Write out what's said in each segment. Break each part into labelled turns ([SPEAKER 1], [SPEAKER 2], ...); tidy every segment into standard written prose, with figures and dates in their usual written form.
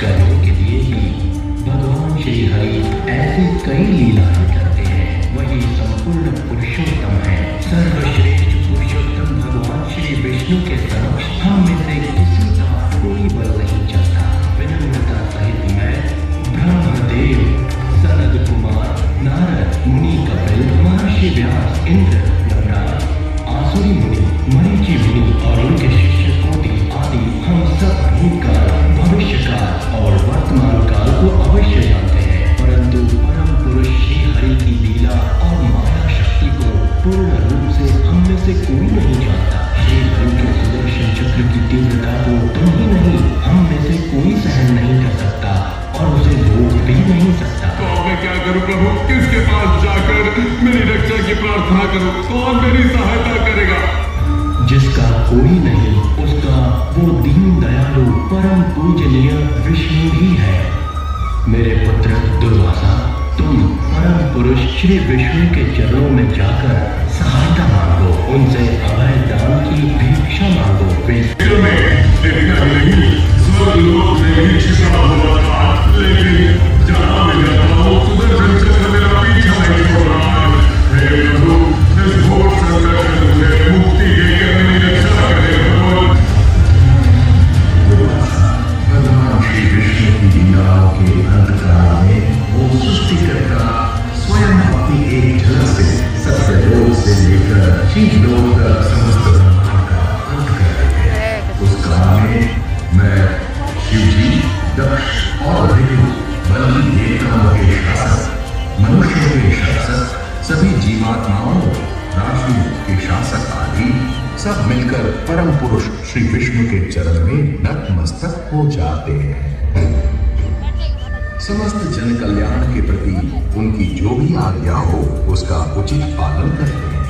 [SPEAKER 1] करने के लिए ही भगवान श्री हरि ऐसी कई लीलाएं करते हैं। वही संपूर्ण पुरुषोत्तम है। सर्वश्रेष्ठ पुरुषोत्तम भगवान श्री विष्णु के समक्ष हम में से किसी का कोई बल नहीं चलता। विनम्रता सहित मैं ब्रह्मदेव, सनद कुमार, नारद मुनि, कपिल, महर्षि व्यास, इंद्र, यमराज, आसुरी मुनि, मरीचि मुनि और उनके शिष्य कोटि आदि हम सब भूतकाल, भविष्यकाल और वर्तमान काल को अवश्य जानते हैं। परंतु परम पुरुष श्री हरि की लीला और माया शक्ति को पूर्ण रूप से हम में से कोई नहीं जानता। श्री हरि के सुदर्शन चक्र की तीव्रता को तुम ही नहीं, हम में से कोई सहन नहीं कर सकता और उसे रोक भी नहीं सकता।
[SPEAKER 2] तो मैं क्या करूं प्रभु? किसके पास जाकर मेरी रक्षा की प्रार्थना करूं? कौन मेरी सहायता करेगा?
[SPEAKER 1] जिसका कोई नहीं उसका वो दीन दयालु परम पूजनीय विष्णु ही है। मेरे पुत्र दुर्वासा, तुम परम पुरुष श्री विष्णु के चरणों में जाकर सहायता मांगो, उनसे अभय दान की भिक्षा मांगो।
[SPEAKER 2] स्वर्गलोक में भी छिपा हुआ था, लेकिन जहां मैं जाता हूं सुदर्शन चक्र मेरा पीछा नहीं छोड़ रहा है। हे प्रभु, इस घोर संकट से मुझे मुक्ति देकर मेरी रक्षा करे प्रभु।
[SPEAKER 3] भगवान श्री विष्णु की लीलाओं के अंतकाल में वो सृष्टिकर्ता स्वयं अपनी एक झलक से सत्यलोक से लेकर शिवलोक तक समस्त ब्रह्मांड का अंत कर देते हैं। उस काल में मैं शिवजी, दक्ष और विष्णु, बलि देवताओं के शासक, मनुष्यों के शासक, सभी जीवात्माओं, राशियों के शासक आदि सब मिलकर परम पुरुष श्री विष्णु के चरण में नतमस्तक हो जाते हैं। समस्त जन कल्याण के प्रति उनकी जो भी आज्ञा हो उसका उचित पालन करते हैं।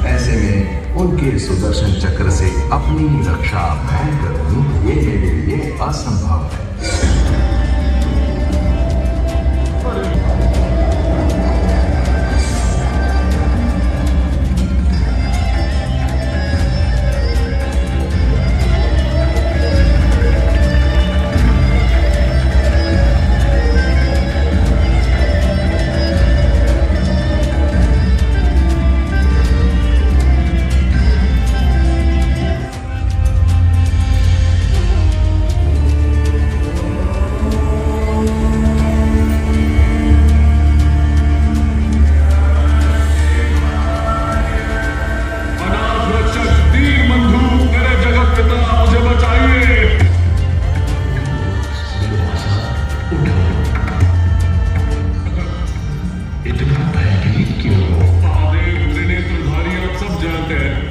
[SPEAKER 3] ऐसे में उनके सुदर्शन चक्र से अपनी रक्षा मैं करूं, ये मेरे लिए असंभव है।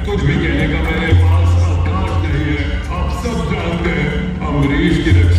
[SPEAKER 2] कुछ भी कहने का मेरे पास अवकाश नहीं है। आप सब जानते हैं, अमरीश की रक्षा